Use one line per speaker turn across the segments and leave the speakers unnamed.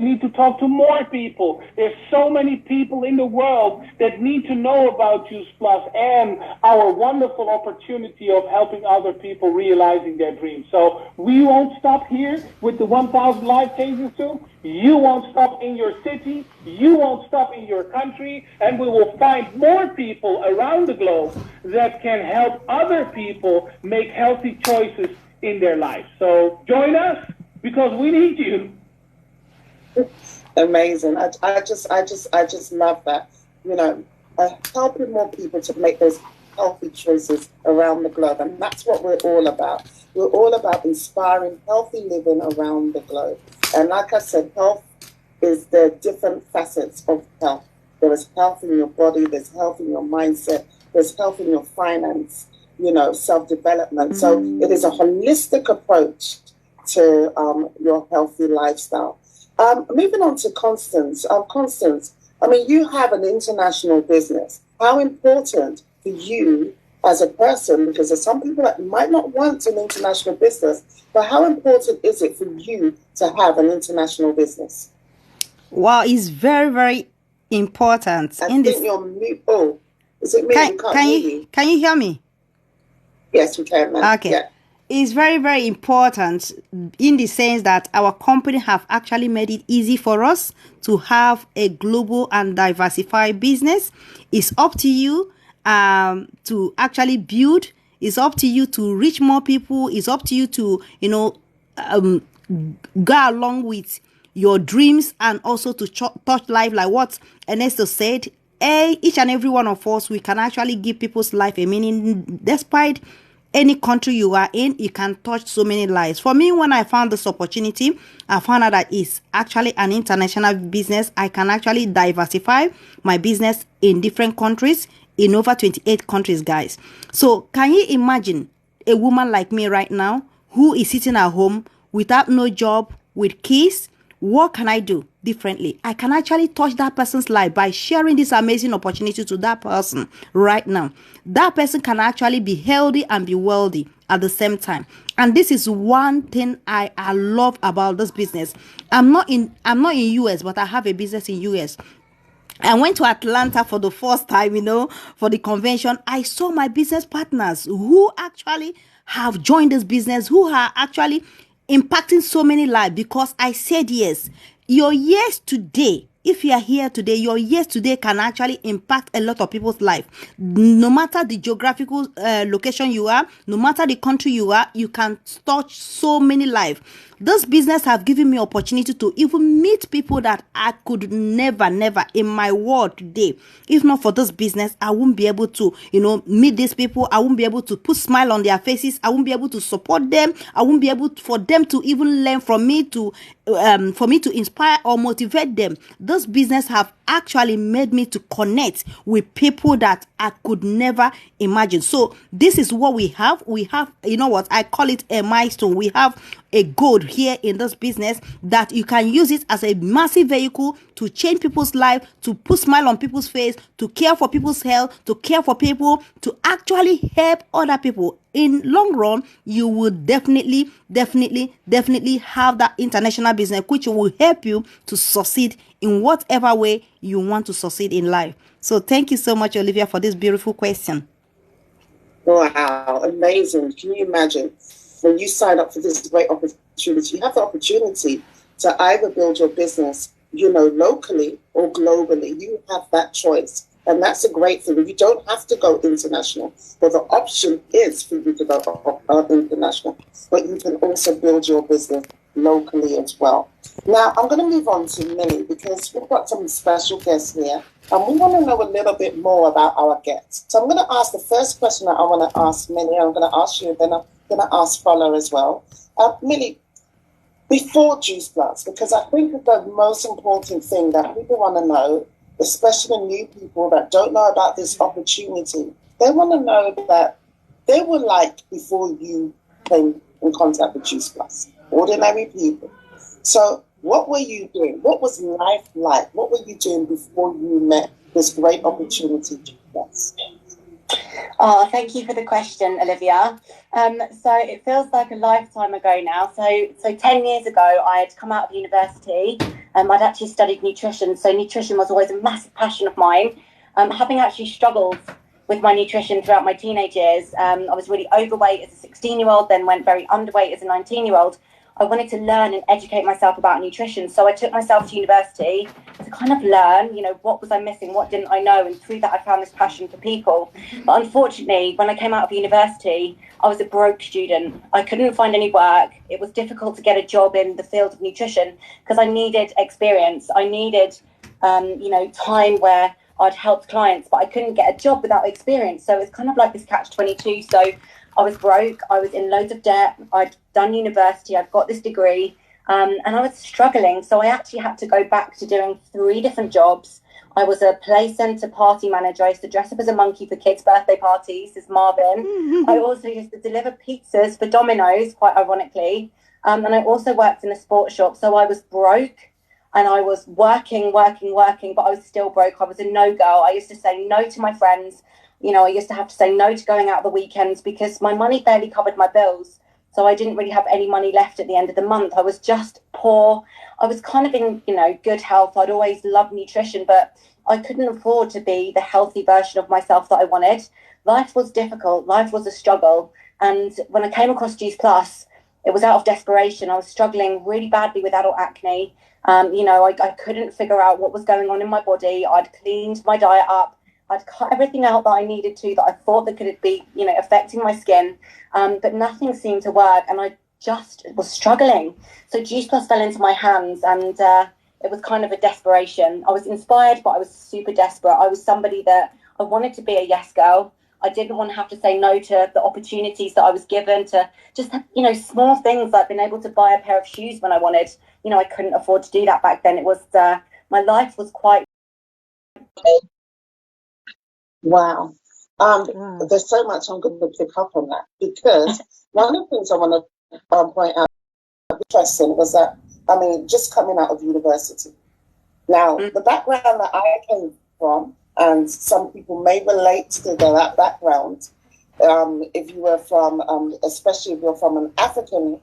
need to talk to more people. There's so many people in the world that need to know about Juice Plus and our wonderful opportunity of helping other people realizing their dreams. So we won't stop here with the 1,000 life changing soon. You won't stop in your city. You won't stop in your country. And we will find more people around the globe that can help other people make healthy choices in their life. So join us because we need you.
Amazing. I just love that. You know, helping more people to make those healthy choices around the globe. And that's what we're all about. We're all about inspiring healthy living around the globe. And like I said, health is the different facets of health. There is health in your body, there's health in your mindset, there's health in your finance, you know, self-development. So it is a holistic approach to your healthy lifestyle. Moving on to Constance. Constance, I mean, you have an international business. How important for you as a person, because there's some people that might not want an international business, but how important is it for you to have an international business?
Well, it's very, very important.
I think you're mute. Oh, is it me?
Can you hear me?
Yes, we can.
Okay.
Yeah.
It's very, very important in the sense that our company have actually made it easy for us to have a global and diversified business. It's up to you to actually build. It's up to you to reach more people. It's up to you to, go along with your dreams and also to touch life, like what Ernesto said. Each and every one of us, we can actually give people's life a meaning. Despite any country you are in, you can touch so many lives. For me, when I found this opportunity, I found out that it's actually an international business. I can actually diversify my business in different countries, in over 28 countries, guys. So can you imagine a woman like me right now who is sitting at home without no job, with kids? What can I do differently? I can actually touch that person's life by sharing this amazing opportunity to that person right now. That person can actually be healthy and be wealthy at the same time. And this is one thing I love about this business. I'm not in US, but I have a business in US. I went to Atlanta for the first time, for the convention. I saw my business partners who actually have joined this business, who are actually impacting so many lives because I said yes. Your yes today, if you are here today, your yes today can actually impact a lot of people's life. No matter the geographical location you are, no matter the country you are, you can touch so many lives. This business have given me opportunity to even meet people that I could never in my world today. If not for this business, I wouldn't be able to, meet these people. I wouldn't be able to put smile on their faces. I wouldn't be able to support them. I wouldn't be able for them to even learn from me for me to inspire or motivate them. This business have actually made me to connect with people that I could never imagine. So this is what we have. We have, I call it a milestone. We have a goal here in this business that you can use it as a massive vehicle to change people's life, to put smile on people's face, to care for people's health, to care for people, to actually help other people. In long run, you will definitely have that international business, which will help you to succeed in whatever way you want to succeed in life. So thank you so much, Olivia, for this beautiful question.
Wow, amazing. Can you imagine when you sign up for this great opportunity, you have the opportunity to either build your business, locally or globally. You have that choice. And that's a great thing. You don't have to go international, but the option is for you to go international. But you can also build your business locally as well. Now, I'm going to move on to Millie because we've got some special guests here. And we want to know a little bit more about our guests. So I'm going to ask the first question that I want to ask Millie. I'm going to ask you, then I'm going to ask Fola as well. Millie, before Juice Plus, because I think the most important thing that people want to know, especially new people that don't know about this opportunity, they want to know that they were like before you came in contact with Juice Plus, ordinary people. So what were you doing? What was life like? What were you doing before you met this great opportunity, Juice Plus?
Oh, thank you for the question, Olivia. So it feels like a lifetime ago now. So 10 years ago, I had come out of university I'd actually studied nutrition, so nutrition was always a massive passion of mine. Having actually struggled with my nutrition throughout my teenage years, I was really overweight as a 16-year-old, then went very underweight as a 19-year-old. I wanted to learn and educate myself about nutrition. So I took myself to university to kind of learn, what was I missing? What didn't I know? And through that, I found this passion for people. But unfortunately, when I came out of university, I was a broke student. I couldn't find any work. It was difficult to get a job in the field of nutrition because I needed experience. I needed, time where I'd helped clients, but I couldn't get a job without experience. So it's kind of like this catch-22. So I was broke, I was in loads of debt, I'd done university, I'd got this degree, and I was struggling. So I actually had to go back to doing 3 different jobs. I was a play centre party manager. I used to dress up as a monkey for kids' birthday parties as Marvin. I also used to deliver pizzas for Domino's, quite ironically. And I also worked in a sports shop. So I was broke and I was working, but I was still broke. I was a no-go. I used to say no to my friends. I used to have to say no to going out the weekends because my money barely covered my bills. So I didn't really have any money left at the end of the month. I was just poor. I was kind of in, good health. I'd always loved nutrition, but I couldn't afford to be the healthy version of myself that I wanted. Life was difficult. Life was a struggle. And when I came across Juice Plus, it was out of desperation. I was struggling really badly with adult acne. I couldn't figure out what was going on in my body. I'd cleaned my diet up. I'd cut everything out that I needed to, that I thought that could be, affecting my skin. But nothing seemed to work. And I just was struggling. So Juice Plus fell into my hands and it was kind of a desperation. I was inspired, but I was super desperate. I was somebody that I wanted to be a yes girl. I didn't want to have to say no to the opportunities that I was given to just, small things like being able to buy a pair of shoes when I wanted. I couldn't afford to do that back then. It was, my life was quite...
Wow. There's so much I'm going to pick up on that because one of the things I want to point out interesting was that, just coming out of university. Now, the background that I came from, and some people may relate to that background, if you were from, especially if you're from an African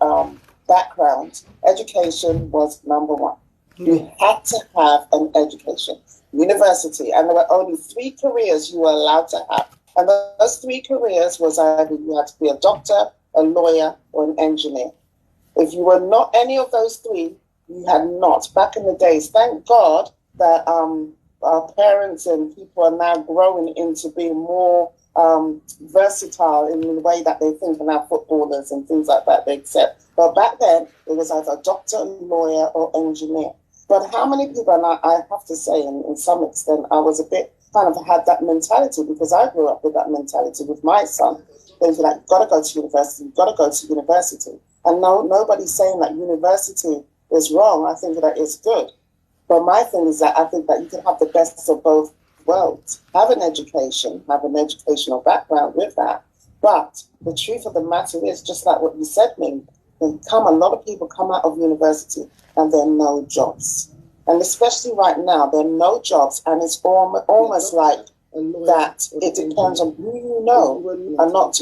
background, education was number one. You had to have an education, university, and there were only 3 careers you were allowed to have. And those 3 careers was either you had to be a doctor, a lawyer, or an engineer. If you were not any of those 3, you had not. Back in the days, thank God that our parents and people are now growing into being more versatile in the way that they think, and our footballers and things like that they accept. But back then, it was either a doctor, lawyer, or engineer. But how many people, and I have to say, in some extent, I was a bit kind of had that mentality because I grew up with that mentality with my son. They were like, you've got to go to university, you've got to go to university. And nobody's saying that university is wrong. I think that it's good. But my thing is that I think that you can have the best of both worlds. Have an education, have an educational background with that. But the truth of the matter is, just like what you said, Ming, a lot of people come out of university and there are no jobs. And especially right now, there are no jobs. And it's almost like that it depends on who you know and not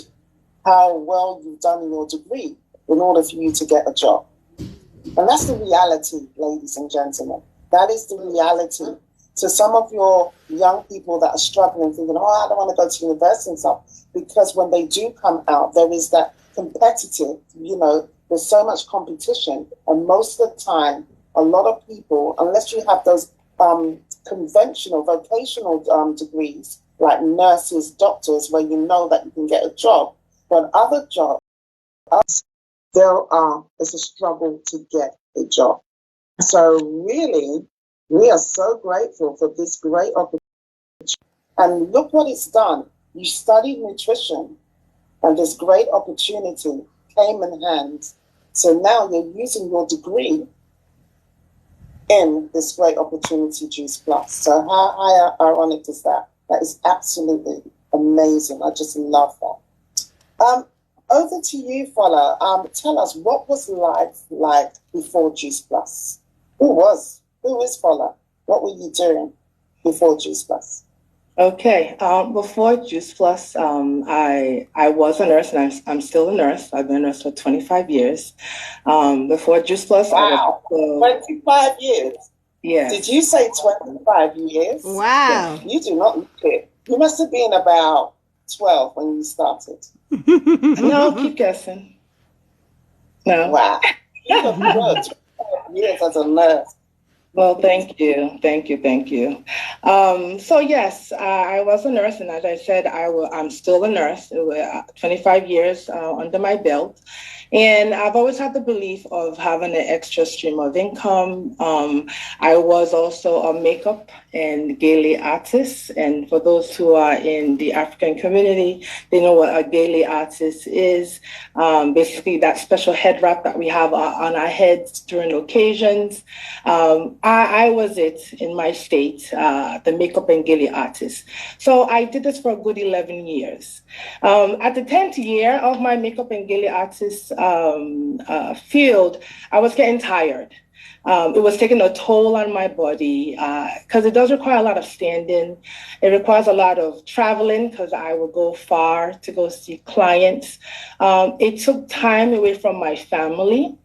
how well you've done in your degree in order for you to get a job. And that's the reality, ladies and gentlemen. That is the reality. To some of your young people that are struggling, thinking, I don't want to go to university and stuff, because when they do come out, there is that competitive, there's so much competition. And most of the time, a lot of people, unless you have those conventional, vocational degrees, like nurses, doctors, where you know that you can get a job, but other jobs, it's a struggle to get a job. So really, we are so grateful for this great opportunity. And look what it's done. You studied nutrition, and this great opportunity came in hand. So now you're using your degree in this great opportunity, Juice Plus. So how ironic is that? That is absolutely amazing. I just love that. Over to you, Fola. Tell us, what was life like before Juice Plus? Who is Fola? What were you doing before Juice Plus?
Okay. Before Juice Plus, I was a nurse, and I'm still a nurse. I've been a nurse for 25 years. Before Juice Plus,
wow, 25 years.
Yes.
Did you say 25 years?
Wow.
You do not look it. You must have been about 12 when you started.
No, keep guessing. No.
Wow. You have worked 25 years as a nurse.
Well, thank you. Thank you. Thank you. So yes, I was a nurse, and as I said, I'm still a nurse. 25 years under my belt. And I've always had the belief of having an extra stream of income. I was also a makeup and gele artist. And for those who are in the African community, they know what a gele artist is. Basically, that special head wrap that we have on our heads during occasions. I was it in my state, the makeup and gele artist. So I did this for a good 11 years. At the 10th year of my makeup and gele artist field, I was getting tired. It was taking a toll on my body because it does require a lot of standing. It requires a lot of traveling because I would go far to go see clients. It took time away from my family.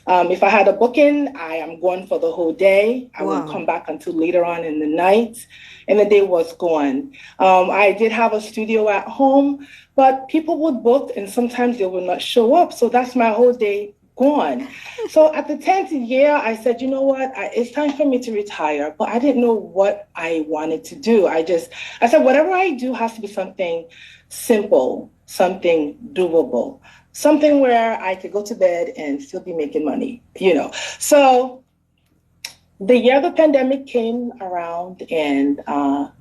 If I had a booking, I am going for the whole day. I wouldn't come back until later on in the night, and the day was gone. I did have a studio at home, but people would book, and sometimes they would not show up. So that's my whole day gone. So at the 10th year, I said, you know what? It's time for me to retire, but I didn't know what I wanted to do. I said, whatever I do has to be something simple, something doable. Something where I could go to bed and still be making money, So the year the pandemic came around and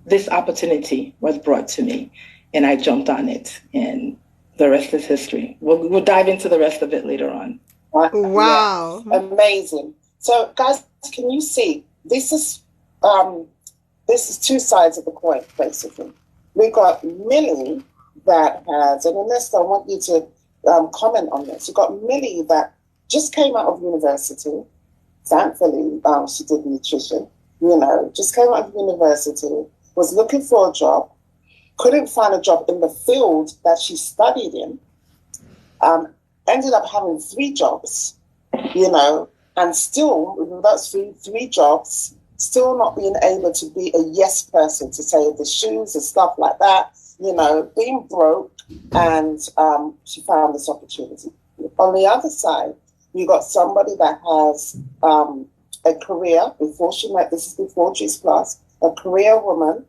this opportunity was brought to me and I jumped on it and the rest is history. We'll dive into the rest of it later on.
Wow.
Yeah. Amazing. So guys, can you see, this is two sides of the coin, basically. We got Millie that has, and Ernesto, I want you to comment on this. You got Millie that just came out of university. Thankfully, she did nutrition. Just came out of university, was looking for a job, couldn't find a job in the field that she studied in. Ended up having 3 jobs, and still with those three jobs, still not being able to be a yes person to say the shoes and stuff like that. Being broke, and she found this opportunity. On the other side, you got somebody that has a career before she met, this is before Juice Plus, a career woman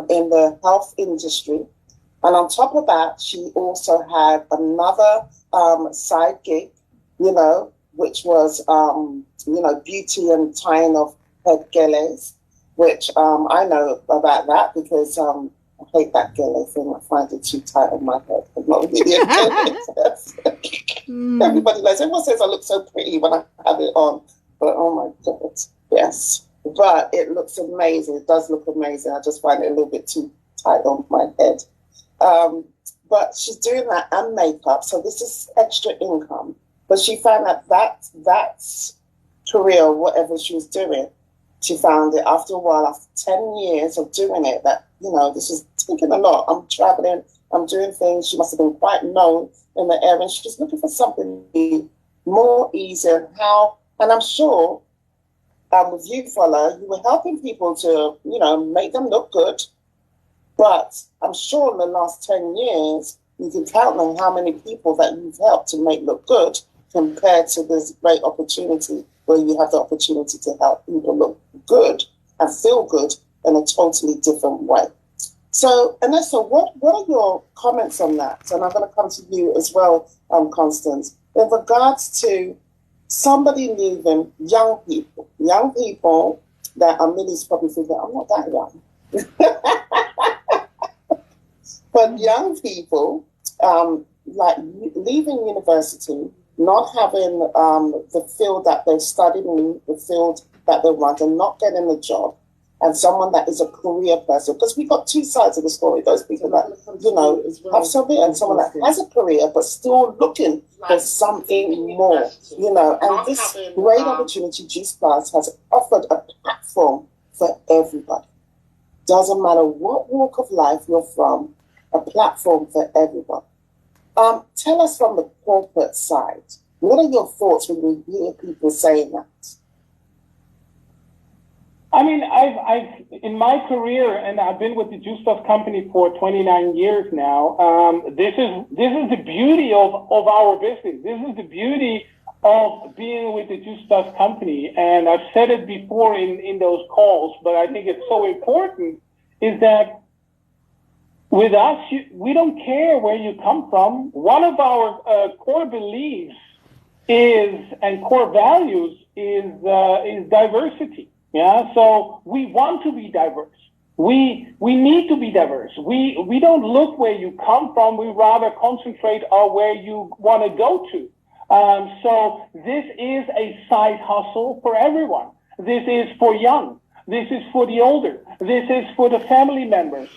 in the health industry. And on top of that, she also had another side gig, which was, beauty and tying of head geles, which I know about that because I hate that gele thing. I find it too tight on my head. I'm not really a gele. Everyone says I look so pretty when I have it on, but oh my God, yes. But it looks amazing. It does look amazing. I just find it a little bit too tight on my head. But she's doing that and makeup, so this is extra income. But she found out that's career, whatever she was doing, she found it after a while, after 10 years of doing it, that, this is taking a lot. I'm traveling, I'm doing things. She must have been quite known in the area. And she's looking for something more easier. And I'm sure with you, Fola, you were helping people to, make them look good. But I'm sure in the last 10 years, you can count on how many people that you've helped to make look good compared to this great opportunity where you have the opportunity to help people look good and feel good in a totally different way. So, Ernesto, what are your comments on that? And I'm going to come to you as well, Constance, in regards to somebody leaving young people that are Millie's probably thinking, I'm not that young. But young people, like leaving university, not having the field that they've studied in, the field that they want, and not getting a job, and someone that is a career person, because we've got 2 sides of the story. Those people that, have something, and someone that has a career but still looking for something more, And this great opportunity, Juice Plus, has offered a platform for everybody. Doesn't matter what walk of life you're from, a platform for everyone. Tell us from the corporate side, what are your thoughts when you hear people saying that?
I mean, I've in my career, and I've been with the Juice Plus company for 29 years now. This is the beauty of our business. This is the beauty of being with the Juice Plus company. And I've said it before in those calls, but I think it's so important, is that with us, we don't care where you come from. One of our core beliefs and core values is diversity. Yeah, so we want to be diverse. We need to be diverse. We don't look where you come from. We rather concentrate on where you want to go to. So this is a side hustle for everyone. This is for young. This is for the older. This is for the family members.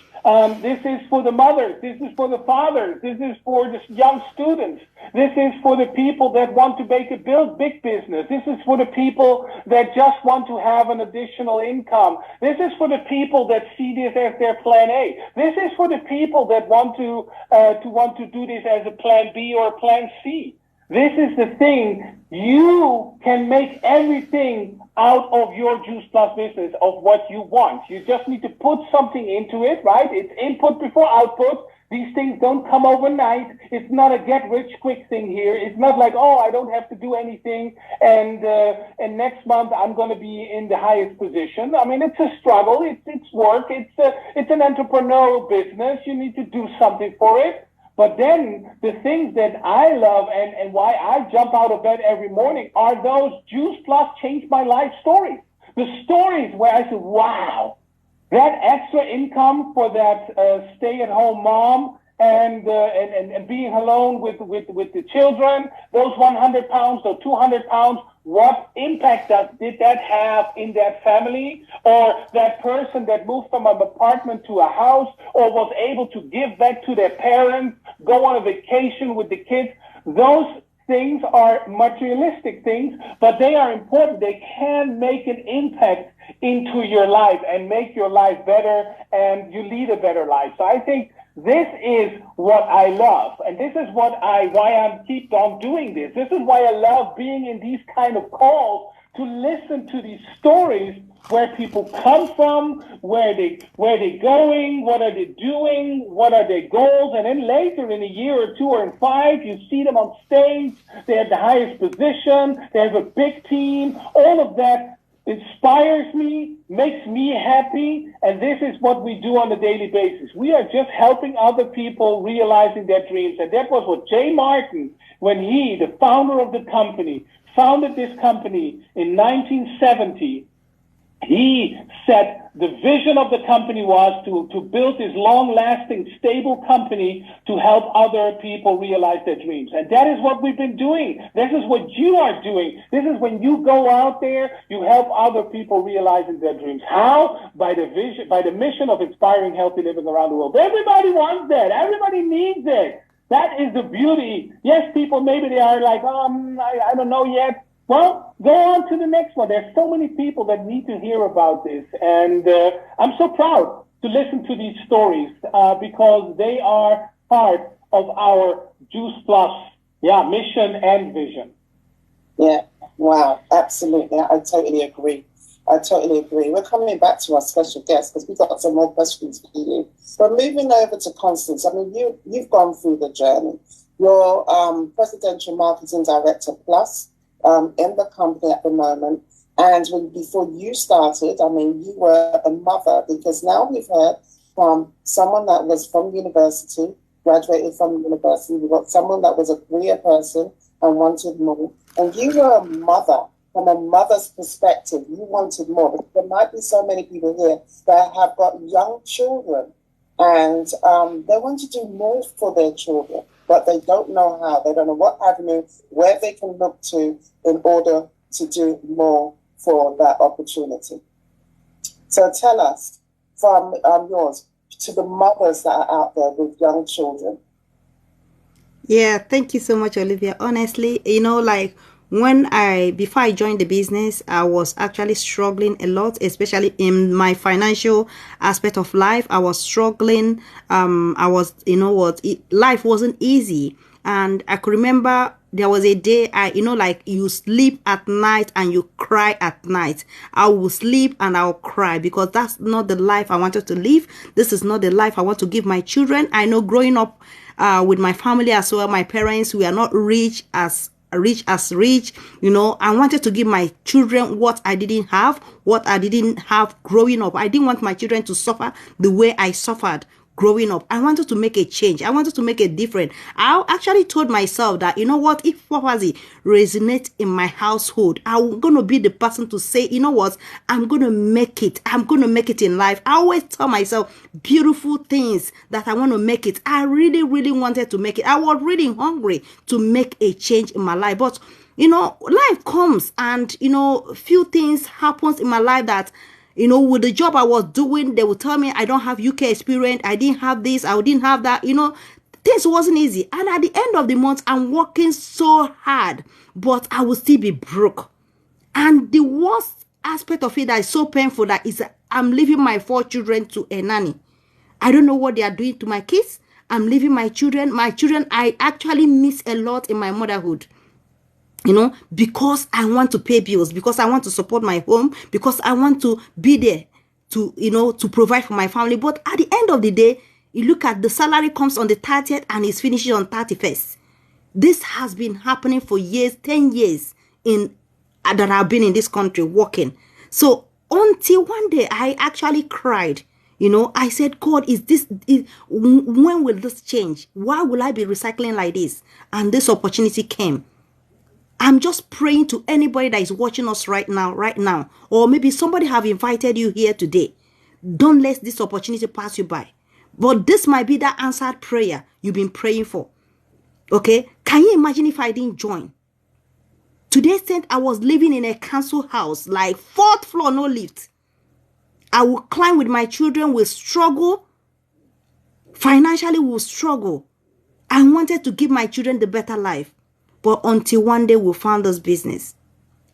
This is for the mothers. This is for the fathers. This is for the young students. This is for the people that want to make a big business. This is for the people that just want to have an additional income. This is for the people that see this as their plan A. This is for the people that want to do this as a plan B or a plan C. This is the thing. You can make everything out of your Juice Plus business of what you want. You just need to put something into it, right? It's input before output. These things don't come overnight. It's not a get-rich-quick thing here. It's not like, oh, I don't have to do anything, and next month I'm going to be in the highest position. I mean, it's a struggle. It's work. It's an entrepreneurial business. You need to do something for it. But then the things that I love and why I jump out of bed every morning are those Juice Plus changed my life stories. The stories where I said, wow, that extra income for that stay-at-home mom and being alone with the children, those 100 pounds, those 200 pounds, what impact did that have in that family? Or that person that moved from an apartment to a house, or was able to give back to their parents, go on a vacation with the kids. Those things are materialistic things, but they are important. They can make an impact into your life and make your life better, and you lead a better life. So I think this is what I love, and this is why I keep on doing this. This is why I love being in these kind of calls, to listen to these stories where people come from, where they going, what are they doing, what are their goals, and then later in a year or two or in 5, you see them on stage, they have the highest position, they have a big team, all of that inspires me, makes me happy, and this is what we do on a daily basis. We are just helping other people realizing their dreams, and that was what Jay Martin, when he, the founder of the company, founded this company in 1970, he said the vision of the company was to build this long-lasting, stable company to help other people realize their dreams. And that is what we've been doing. This is what you are doing. This is when you go out there, you help other people realizing their dreams. How? By the vision, by the mission of inspiring healthy living around the world. Everybody wants that. Everybody needs it. That is the beauty. Yes, people, maybe they are like, I don't know yet. Well, go on to the next one. There's so many people that need to hear about this. And I'm so proud to listen to these stories because they are part of our Juice Plus mission and vision.
Yeah, wow, absolutely. I totally agree. We're coming back to our special guest because we've got some more questions for you. But moving over to Constance, I mean, you've gone through the journey. You're Presidential Marketing Director Plus in the company at the moment. And before you started, I mean, you were a mother, because now we've heard from someone that was from university, graduated from university. We've got someone that was a career person and wanted more. And you were a mother. From a mother's perspective, you wanted more. But there might be so many people here that have got young children and they want to do more for their children, but they don't know how. They don't know what avenue, where they can look to in order to do more for that opportunity. So tell us from yours to the mothers that are out there with young children.
Yeah, thank you so much, Olivia. Honestly, before I joined the business, I was actually struggling a lot, especially in my financial aspect of life. I was struggling. Life wasn't easy. And I could remember there was a day like you sleep at night and you cry at night. I will sleep and I'll cry because that's not the life I wanted to live. This is not the life I want to give my children. I know growing up with my family as well, my parents, we are not rich as rich. I wanted to give my children what I didn't have growing up. I didn't want my children to suffer the way I suffered growing up. I wanted to make a change. I wanted to make a difference. I actually told myself that, you know what, if prophecy resonates in my household, I'm going to be the person to say, you know what, I'm going to make it. I'm going to make it in life. I always tell myself beautiful things that I want to make it. I really, really wanted to make it. I was really hungry to make a change in my life. But, life comes and, few things happens in my life that, with the job I was doing, they would tell me I don't have UK experience. I didn't have this. I didn't have that. Things wasn't easy. And at the end of the month, I'm working so hard, but I will still be broke. And the worst aspect of it that is so painful that is I'm leaving my 4 children to a nanny. I don't know what they are doing to my kids. I'm leaving my children. I actually miss a lot in my motherhood. Because I want to pay bills, because I want to support my home, because I want to be there to provide for my family. But at the end of the day, you look at the salary comes on the 30th and it finishes on 31st. This has been happening for years, 10 years that I've been in this country working. So until one day I actually cried. I said, God, when will this change? Why will I be recycling like this? And this opportunity came. I'm just praying to anybody that is watching us right now, or maybe somebody have invited you here today. Don't let this opportunity pass you by. But this might be that answered prayer you've been praying for. Okay? Can you imagine if I didn't join? Today, since I was living in a council house, like 4th floor, no lift. I will climb with my children, will struggle. Financially, will struggle. I wanted to give my children the better life. But until one day we found this business,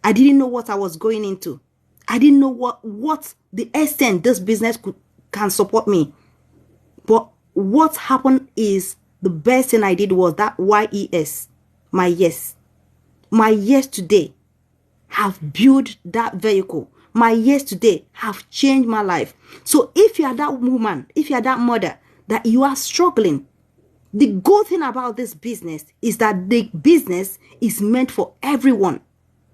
I didn't know what I was going into. I didn't know what the extent this business can support me. But what happened is the best thing I did was that YES, my yes. My yes today have built that vehicle. My yes today have changed my life. So if you are that woman, if you are that mother, that you are struggling, the good thing about this business is that the business is meant for everyone.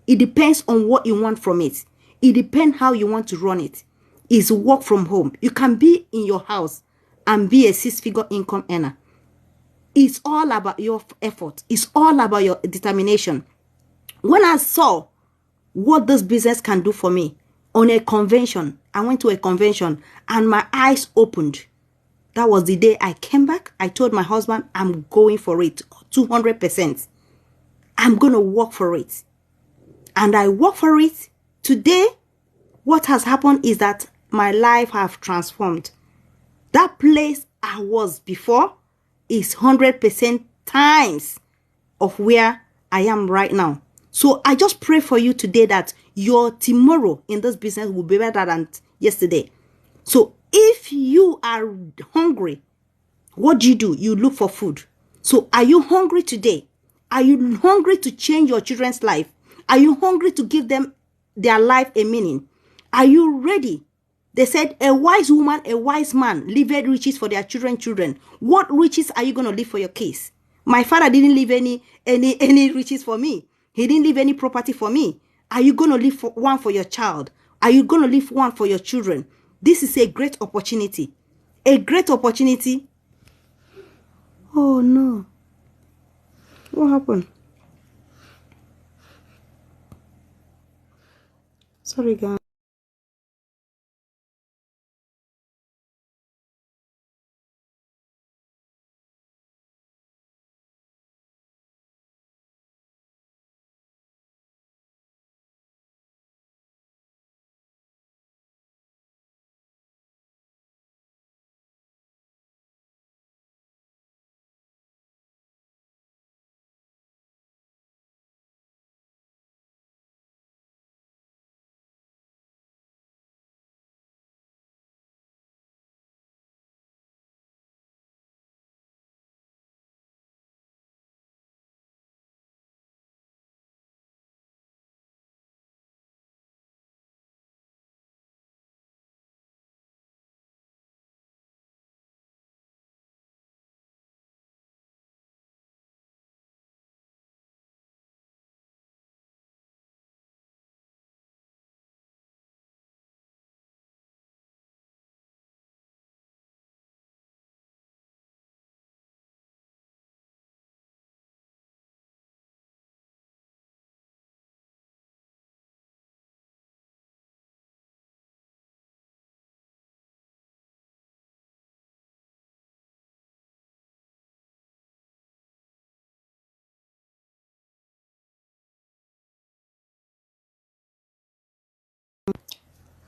It depends on what you want from it. It depends how you want to run it. It's work from home. You can be in your house and be a 6-figure income earner. It's all about your effort. It's all about your determination. When I saw what this business can do for me on a convention, I went to a convention and my eyes opened. That was the day I came back. I told my husband, I'm going for it 200%. I'm going to work for it. And I work for it. Today, what has happened is that my life have transformed. That place I was before is 100% times of where I am right now. So I just pray for you today that your tomorrow in this business will be better than yesterday. So if you are hungry, what do? You look for food. So are you hungry today? Are you hungry to change your children's life? Are you hungry to give them their life a meaning? Are you ready? They said a wise woman, a wise man leave riches for their children. What riches are you going to leave for your kids? My father didn't leave any riches for me. He didn't leave any property for me. Are you going to leave one for your child? Are you going to leave one for your children? This is a great opportunity. A great opportunity. Oh no. What happened? Sorry, guys.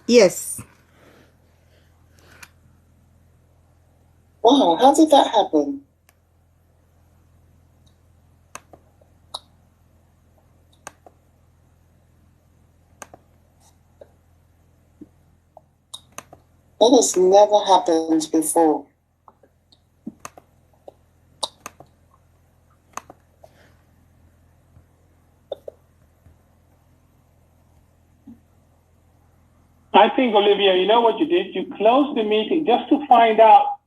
Yes.
Wow, how did that happen? That has never happened before.
I think, Olivia, you know what you did? You closed the meeting just to find out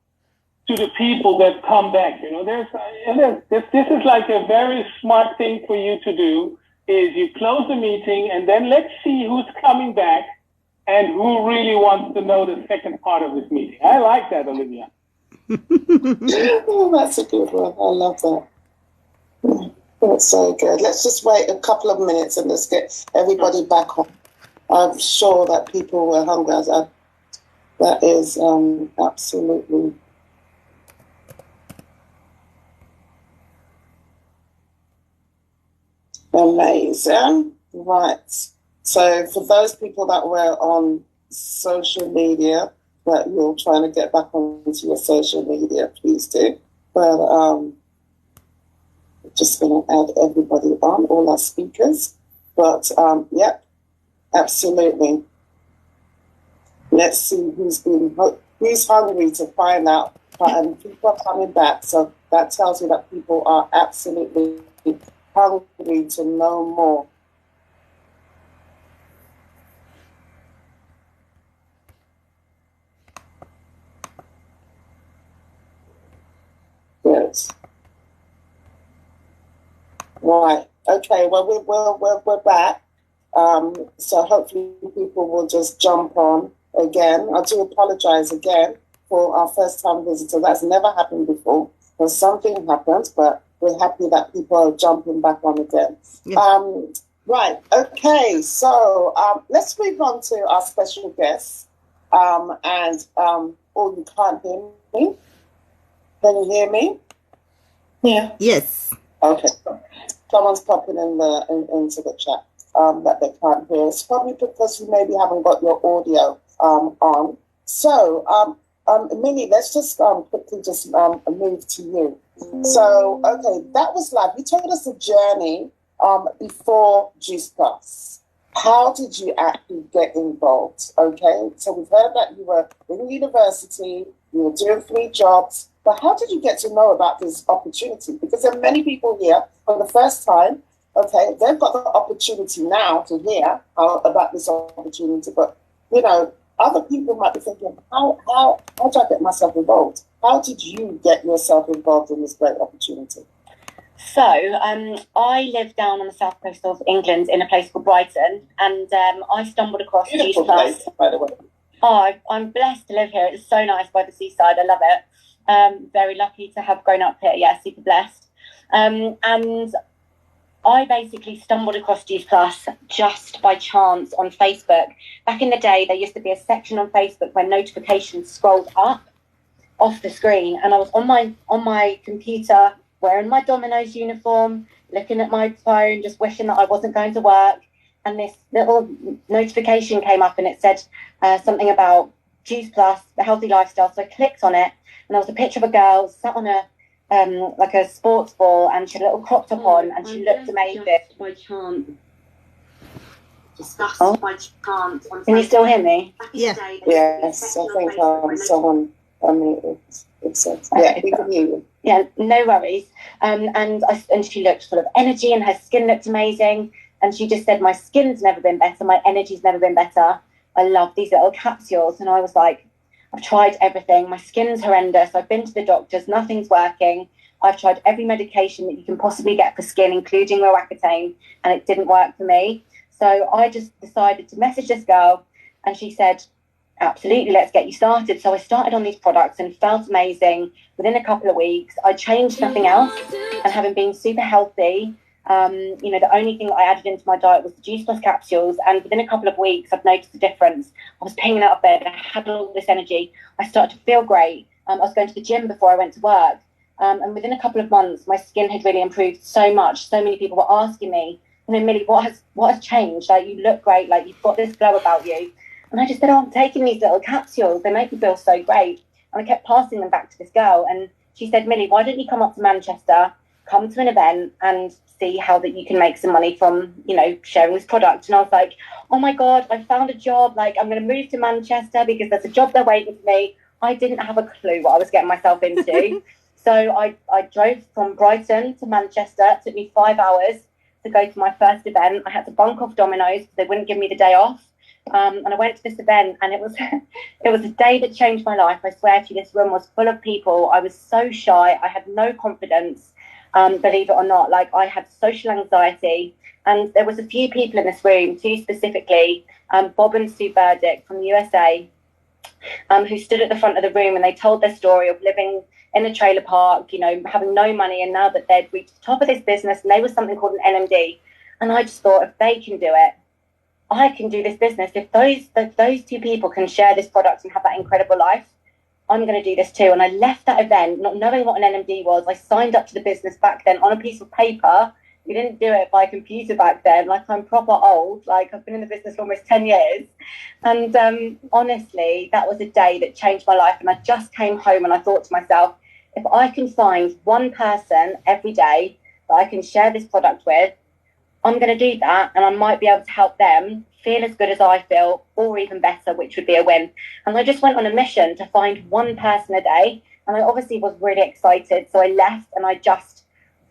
to the people that come back. You know, this is like a very smart thing for you to do, is you close the meeting and then let's see who's coming back and who really wants to know the second part of this meeting. I like that, Olivia.
Oh, that's a good one. I love that. That's so good. Let's just wait a couple of minutes and let's get everybody back on. I'm sure that people were hungry. That is absolutely amazing. Right. So for those people that were on social media, that you're trying to get back onto your social media, please do. But just going to add everybody on, all our speakers. But yep, absolutely. Let's see who's hungry to find out. And people are coming back, so that tells me that people are absolutely hungry to know more. Good. Right. Okay. Well, we're back. So hopefully people will just jump on again. I do apologize again for our first-time visitor. That's never happened before. Because something happened, but we're happy that people are jumping back on again. Yeah. Right. Okay. So let's move on to our special guest. Oh, you can't hear me? Can you hear me?
Yeah. Yes.
Okay. Someone's popping into the chat that they can't hear. It's probably because you maybe haven't got your audio on. So, Minnie, let's just quickly just move to you. So, okay, that was live. You told us the journey before Juice Plus. How did you actually get involved? Okay, so we've heard that you were in university, you were doing 3 jobs, but how did you get to know about this opportunity? Because there are many people here for the first time. Okay, they've got the opportunity now to hear about this opportunity, but you know, other people might be thinking, how do I get myself involved? How did you get yourself involved in this great opportunity?
So I live down on the south coast of England in a place called Brighton, and I stumbled across Juice Plus.
By the way.
Oh, I'm blessed to live here. It's so nice by the seaside. I love it. Very lucky to have grown up here. Yeah, super blessed. And I basically stumbled across Juice Plus just by chance on Facebook. Back in the day, there used to be a section on Facebook where notifications scrolled up off the screen, and I was on my computer wearing my Domino's uniform, looking at my phone, just wishing that I wasn't going to work. And this little notification came up and it said something about Juice Plus, the healthy lifestyle. So I clicked on it, and there was a picture of a girl sat on a like a sports ball, and she had a little crop top on, and she looked amazing. By chance. Discussed by chance. Can you still hear me?
Yeah.
Yes, I think someone. I mean, it's yeah, we can hear you.
Yeah, no worries. And she looked full of energy, and her skin looked amazing. And she just said, "My skin's never been better. My energy's never been better. I love these little capsules." And I was like, I've tried everything. My skin's horrendous. I've been to the doctors. Nothing's working. I've tried every medication that you can possibly get for skin, including Roaccutane, and it didn't work for me. So I just decided to message this girl, and she said, absolutely, let's get you started. So I started on these products and felt amazing. Within a couple of weeks, I changed nothing else. And having been super healthy, the only thing that I added into my diet was the Juice Plus capsules. And within a couple of weeks, I've noticed the difference. I was pinging out of bed. I had all this energy. I started to feel great. I was going to the gym before I went to work. And within a couple of months, my skin had really improved so much. So many people were asking me, Millie, what has changed? Like, you look great. Like, you've got this glow about you. And I just said, oh, I'm taking these little capsules. They make me feel so great. And I kept passing them back to this girl. And she said, Millie, why don't you come up to Manchester, come to an event and see how that you can make some money from, you know, sharing this product. And I was like, oh my God, I found a job. Like, I'm going to move to Manchester because there's a job there waiting for me. I didn't have a clue what I was getting myself into. So I drove from Brighton to Manchester. It took me 5 hours to go to my first event. I had to bunk off Domino's because they wouldn't give me the day off. And I went to this event, and it was a day that changed my life. I swear to you, this room was full of people. I was so shy. I had no confidence, believe it or not. Like, I had social anxiety. And there was a few people in this room, two specifically, Bob and Sue Burdick from the USA, who stood at the front of the room, and they told their story of living in a trailer park, you know, having no money, and now that they'd reached the top of this business, and they were something called an NMD. And I just thought, if they can do it, I can do this business. If those two people can share this product and have that incredible life, I'm going to do this too. And I left that event not knowing what an NMD was. I signed up to the business back then on a piece of paper. We didn't do it by computer back then. Like, I'm proper old. Like, I've been in the business for almost 10 years. And honestly, that was a day that changed my life. And I just came home and I thought to myself, if I can find one person every day that I can share this product with, I'm going to do that, and I might be able to help them feel as good as I feel, or even better, which would be a win. And I just went on a mission to find one person a day, and I obviously was really excited. So I left and I just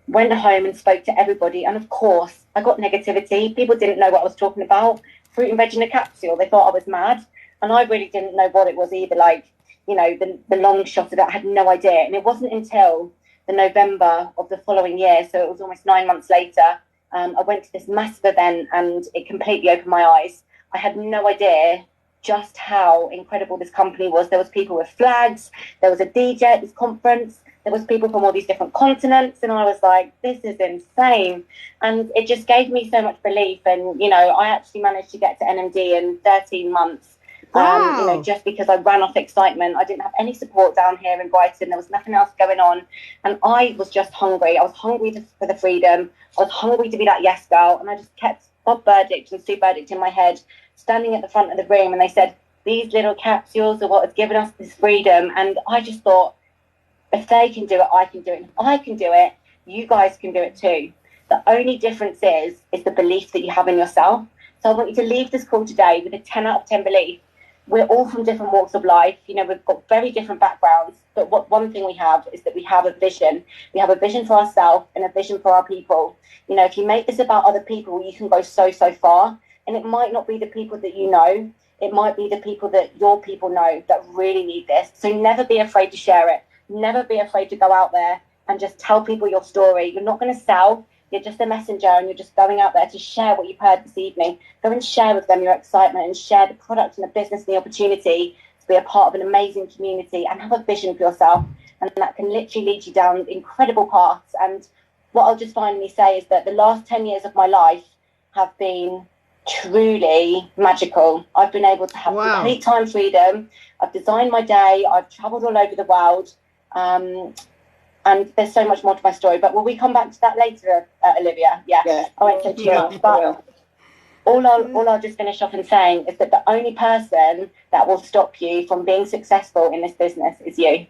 went home and spoke to everybody. And of course, I got negativity. People didn't know what I was talking about. Fruit and veg in a capsule. They thought I was mad. And I really didn't know what it was either. Like, you know, the long shot of it, I had no idea. And it wasn't until the November of the following year, so it was almost 9 months later, I went to this massive event, and it completely opened my eyes. I had no idea just how incredible this company was. There was people with flags. There was a DJ at this conference. There was people from all these different continents. And I was like, this is insane. And it just gave me so much belief. And, you know, I actually managed to get to NMD in 13 months.
Wow.
You know, just because I ran off excitement. I didn't have any support down here in Brighton. There was nothing else going on. And I was just hungry. I was hungry for the freedom. I was hungry to be that yes girl. And I just kept Bob Burdick and Sue Burdick in my head, standing at the front of the room. And they said, these little capsules are what has given us this freedom. And I just thought, if they can do it, I can do it. If I can do it, you guys can do it too. The only difference is the belief that you have in yourself. So I want you to leave this call today with a 10 out of 10 belief. We're all from different walks of life. You know, we've got very different backgrounds. But one thing we have is that we have a vision. We have a vision for ourselves and a vision for our people. You know, if you make this about other people, you can go so far. And it might not be the people that you know. It might be the people that your people know that really need this. So never be afraid to share it. Never be afraid to go out there and just tell people your story. You're not going to sell. You're just a messenger, and you're just going out there to share what you've heard this evening. Go and share with them your excitement, and share the product and the business and the opportunity to be a part of an amazing community, and have a vision for yourself. And that can literally lead you down incredible paths. And what I'll just finally say is that the last 10 years of my life have been truly magical. I've been able to have complete time freedom. I've designed my day. I've traveled all over the world. And there's so much more to my story, but will we come back to that later, Olivia? Yeah. I won't say too much, but all I'll just finish off in saying is that the only person that will stop you from being successful in this business is you.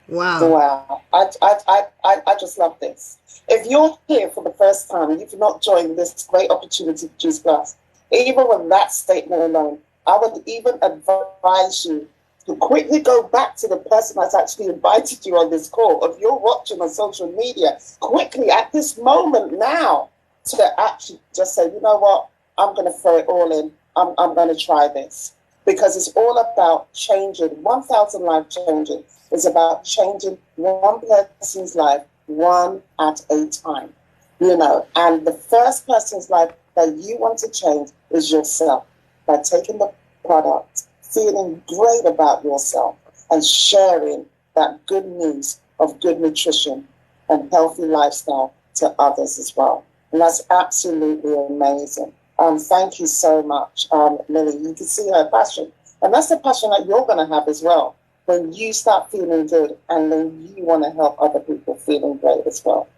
Wow. I just love this. If you're here for the first time and you've not joined this great opportunity for Juice Plus, even with that statement alone, I would even advise you to quickly go back to the person that's actually invited you on this call. If you're watching on social media, quickly at this moment now, to actually just say, you know what, I'm going to throw it all in. I'm going to try this. Because it's all about changing 1,000 life changing. It's about changing one person's life one at a time. You know, and the first person's life that you want to change is yourself. By taking the product, feeling great about yourself, and sharing that good news of good nutrition and healthy lifestyle to others as well. And that's absolutely amazing. Thank you so much, Millie. You can see her passion. And that's the passion that you're going to have as well when you start feeling good, and then you want to help other people feeling great as well.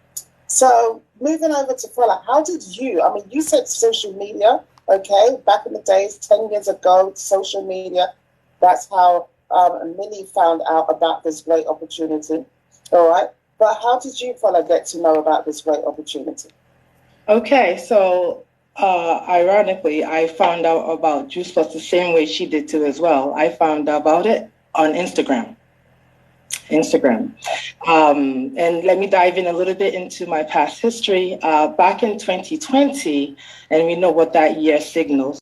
So moving over to Fola, how did you, I mean, you said social media Okay, back in the days, 10 years ago, social media, that's how Millie found out about this great opportunity. All right. But how did you fella get to know about this great opportunity?
Okay, so ironically, I found out about Juice Plus the same way she did too as well. I found out about it on Instagram. And let me dive in a little bit into my past history. Back in 2020, and we know what that year signals.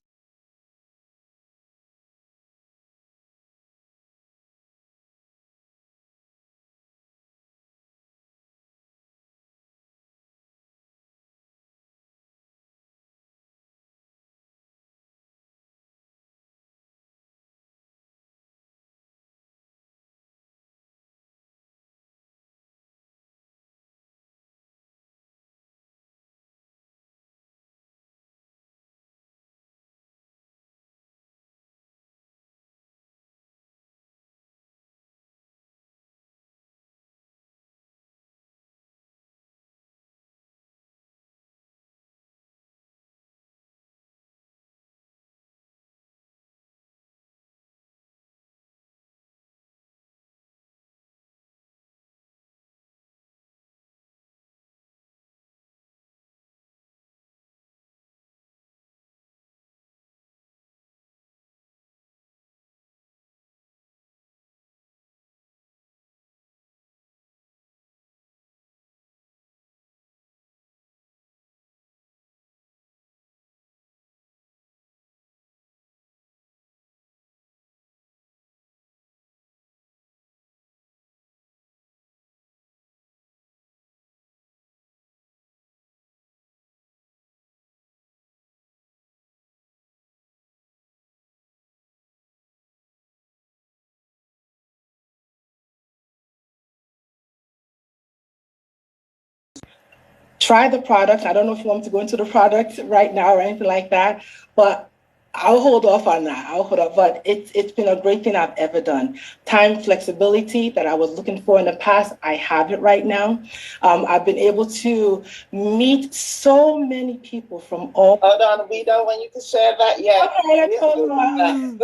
Try the product. I don't know if you want me to go into the product right now or anything like that, but I'll hold off on that. I'll hold off. But it's been a great thing I've ever done. Time flexibility that I was looking for in the past, I have it right now. I've been able to meet so many people from all.
Hold on, we don't want you to share that yet.
Okay, hold on.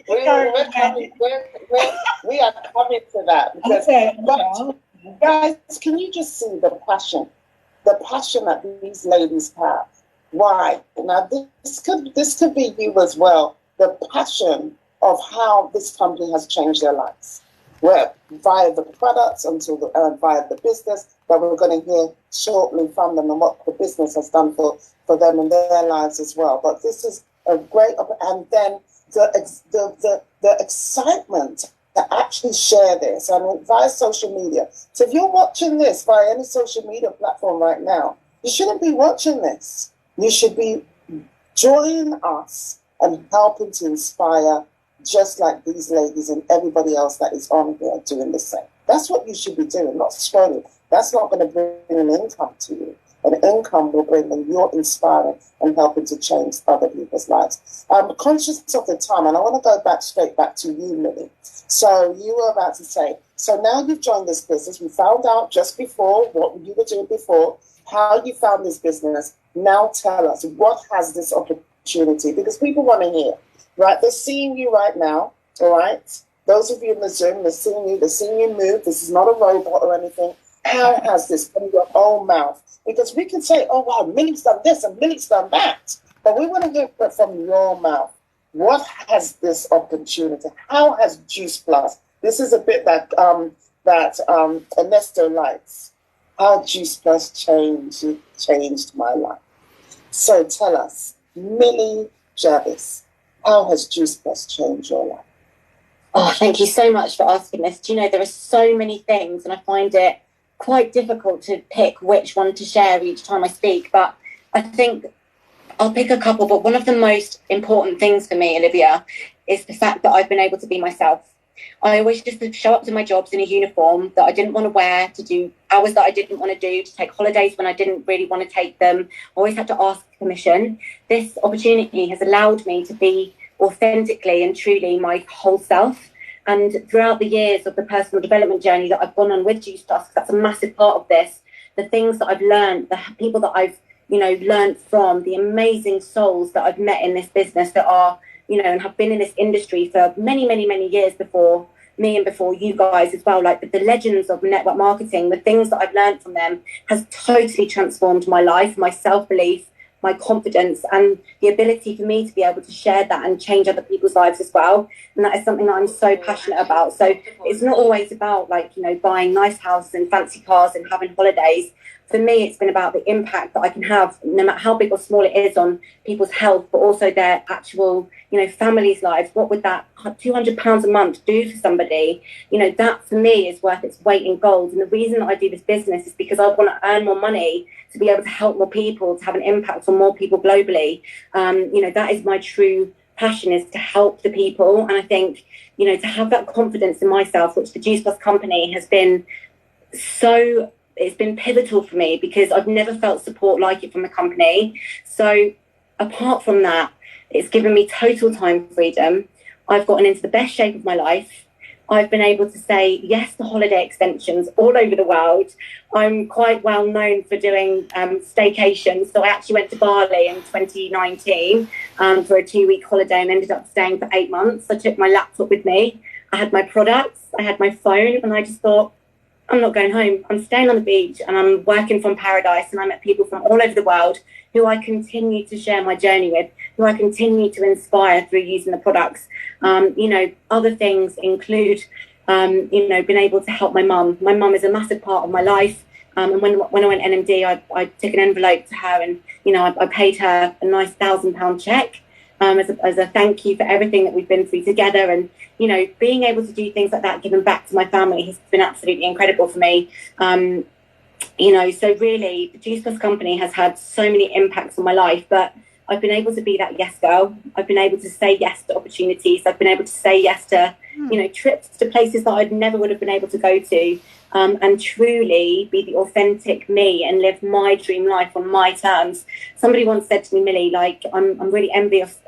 We are coming to that because,
okay,
guys, can you just see the passion that these ladies have? Why? Now, this could be you as well. The passion of how this company has changed their lives, where via the products via the business that we're going to hear shortly from them and what the business has done for them in their lives as well. But this is a great, and then the excitement to actually share this, I mean, via social media. So if you're watching this via any social media platform right now, you shouldn't be watching this. You should be joining us and helping to inspire, just like these ladies and everybody else that is on here doing the same. That's what you should be doing, not scrolling. That's not going to bring an income to you. An income will bring when you're inspiring and helping to change other people's lives. I'm conscious of the time, and I want to go straight back to you, Millie. So you were about to say, so now you've joined this business. We found out just before what you were doing before, how you found this business. Now tell us, what has this opportunity? Because people want to hear, right? They're seeing you right now, all right? Those of you in the Zoom, they're seeing you move. This is not a robot or anything. How has this from your own mouth? Because we can say, oh, wow, Millie's done this and Millie's done that. But we want to hear it from your mouth. What has this opportunity? How has Juice Plus? This is a bit that Ernesto likes. How Juice Plus changed my life. So tell us, Millie Jarvis, how has Juice Plus changed your life?
Oh, thank you so much for asking this. Do you know, there are so many things, and I find it quite difficult to pick which one to share each time I speak. But I think I'll pick a couple. But one of the most important things for me, Olivia, is the fact that I've been able to be myself. I always just show up to my jobs in a uniform that I didn't want to wear, to do hours that I didn't want to do, to take holidays when I didn't really want to take them. I always had to ask permission. This opportunity has allowed me to be authentically and truly my whole self. And throughout the years of the personal development journey that I've gone on with Juice Plus, that's a massive part of this, the things that I've learned, the people that I've learned from the amazing souls that I've met in this business that are, and have been in this industry for many, many, many years before me and before you guys as well. Like the legends of network marketing, the things that I've learned from them has totally transformed my life, my self-belief, my confidence, and the ability for me to be able to share that and change other people's lives as well. And that is something that I'm so passionate about. So it's not always about buying nice houses and fancy cars and having holidays. For me, it's been about the impact that I can have, no matter how big or small it is, on people's health, but also their actual, families' lives. What would that £200 a month do for somebody? That for me is worth its weight in gold. And the reason that I do this business is because I want to earn more money to be able to help more people, to have an impact on more people globally. That is my true passion, is to help the people. And I think, to have that confidence in myself, which the Juice Plus company has been it's been pivotal for me, because I've never felt support like it from the company. So apart from that, it's given me total time freedom. I've gotten into the best shape of my life. I've been able to say yes to holiday extensions all over the world. I'm quite well known for doing staycations. So I actually went to Bali in 2019 for a 2-week holiday and ended up staying for 8 months. I took my laptop with me. I had my products, I had my phone, and I just thought, I'm not going home. I'm staying on the beach and I'm working from paradise, and I met people from all over the world who I continue to share my journey with, who I continue to inspire through using the products. Other things include, being able to help my mum. My mum is a massive part of my life. And when I went NMD, I took an envelope to her, and, I paid her a nice £1,000 check as a thank you for everything that we've been through together. And, being able to do things like that, giving back to my family, has been absolutely incredible for me. So really, the Juice Plus company has had so many impacts on my life, but I've been able to be that yes girl. I've been able to say yes to opportunities. I've been able to say yes to, trips to places that I never would have been able to go to, and truly be the authentic me and live my dream life on my terms. Somebody once said to me, Millie, I'm really envious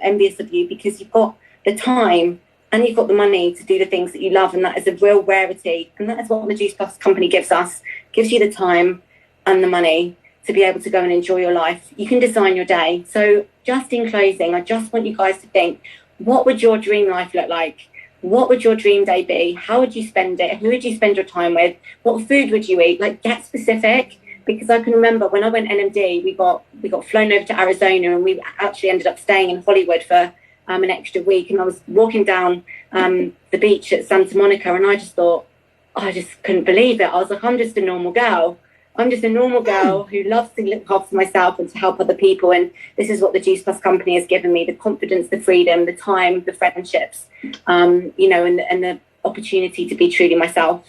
of you, because you've got the time and you've got the money to do the things that you love, and that is a real rarity. And that is what the Juice Plus company gives us. Gives you the time and the money to be able to go and enjoy your life. You can design your day. So just in closing, I just want you guys to think, what would your dream life look like? What would your dream day be? How would you spend it? Who would you spend your time with? What food would you eat? Get specific. Because I can remember when I went NMD, we got flown over to Arizona, and we actually ended up staying in Hollywood for an extra week. And I was walking down the beach at Santa Monica, and I just thought, I just couldn't believe it. I was like, I'm just a normal girl. I'm just a normal girl who loves to look after myself and to help other people. And this is what the Juice Plus company has given me: the confidence, the freedom, the time, the friendships, and the opportunity to be truly myself.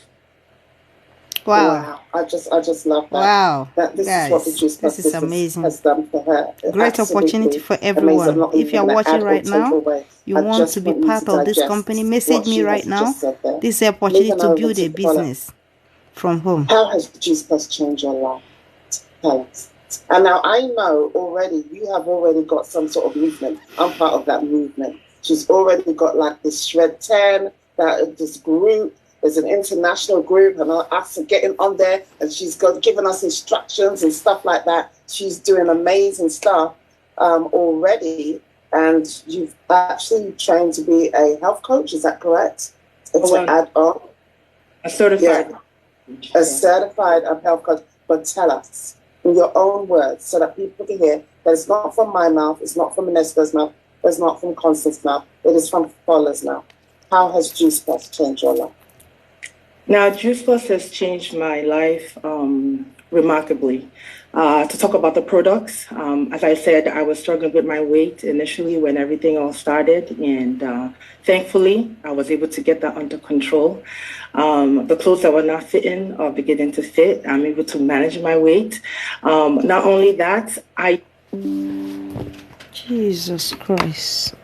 Wow.
I just love that.
Wow.
This is what the Juice Plus
amazing.
has done for her.
Great opportunity for everyone. If you're watching right now, you want to be part of this company, message me right now. This is the opportunity to build a business from home.
How has Juice Plus changed your life? Tell us. And now I know already you have already got some sort of movement. I'm part of that movement. She's already got this Shred 10, this group. There's an international group, and us are getting on there, and she's given us instructions and stuff like that. She's doing amazing stuff already, and you've actually trained to be a health coach. Is that correct? To add on,
a certified,
a certified health coach. But tell us in your own words, so that people can hear that it's not from my mouth, it's not from Inesco's mouth, it's not from Constance's mouth. It is from Fola's mouth. How has Juice Plus changed your life?
Now, Juice Plus has changed my life remarkably. To talk about the products, as I said, I was struggling with my weight initially when everything all started, and thankfully, I was able to get that under control. The clothes that were not fitting are beginning to fit. I'm able to manage my weight. Not only that,
Jesus Christ.